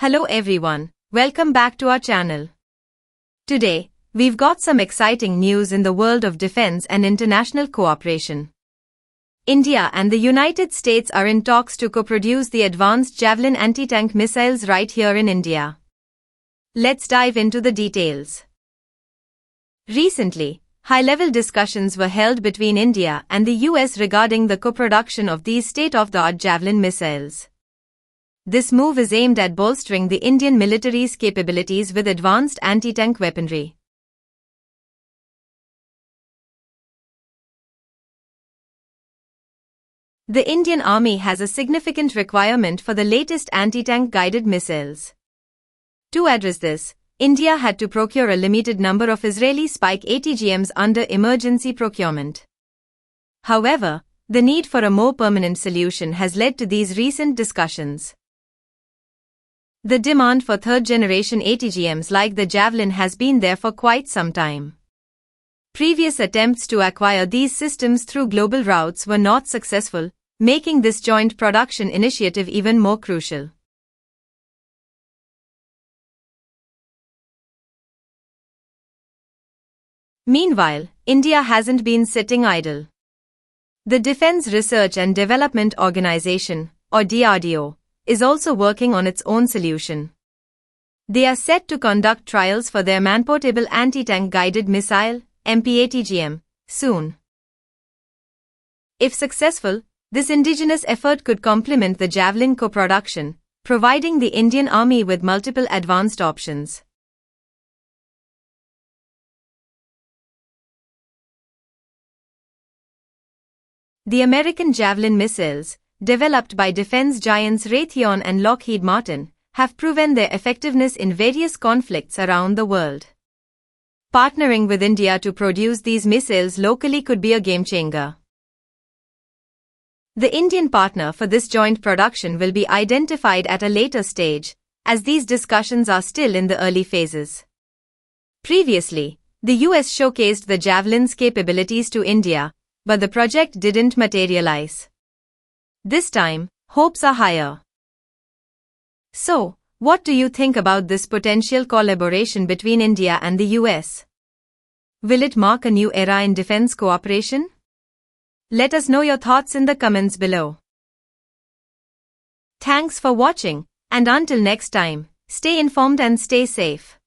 Hello everyone, welcome back to our channel. Today, we've got some exciting news in the world of defense and international cooperation. India and the United States are in talks to co-produce the advanced Javelin anti-tank missiles right here in India. Let's dive into the details. Recently, high-level discussions were held between India and the US regarding the co-production of these state-of-the-art Javelin missiles. This move is aimed at bolstering the Indian military's capabilities with advanced anti-tank weaponry. The Indian Army has a significant requirement for the latest anti-tank guided missiles. To address this, India had to procure a limited number of Israeli Spike ATGMs under emergency procurement. However, the need for a more permanent solution has led to these recent discussions. The demand for third-generation ATGMs like the Javelin has been there for quite some time. Previous attempts to acquire these systems through global routes were not successful, making this joint production initiative even more crucial. Meanwhile, India hasn't been sitting idle. The Defense Research and Development Organization, or DRDO, is also working on its own solution. They are set to conduct trials for their man-portable anti-tank guided missile, MPGM, soon. If successful, this indigenous effort could complement the Javelin co-production, providing the Indian Army with multiple advanced options. The American Javelin missiles, developed by defense giants Raytheon and Lockheed Martin, have proven their effectiveness in various conflicts around the world. Partnering with India to produce these missiles locally could be a game-changer. The Indian partner for this joint production will be identified at a later stage, as these discussions are still in the early phases. Previously, the US showcased the Javelin's capabilities to India, but the project didn't materialize. This time, hopes are higher. So, what do you think about this potential collaboration between India and the US? Will it mark a new era in defense cooperation? Let us know your thoughts in the comments below. Thanks for watching, and until next time, stay informed and stay safe.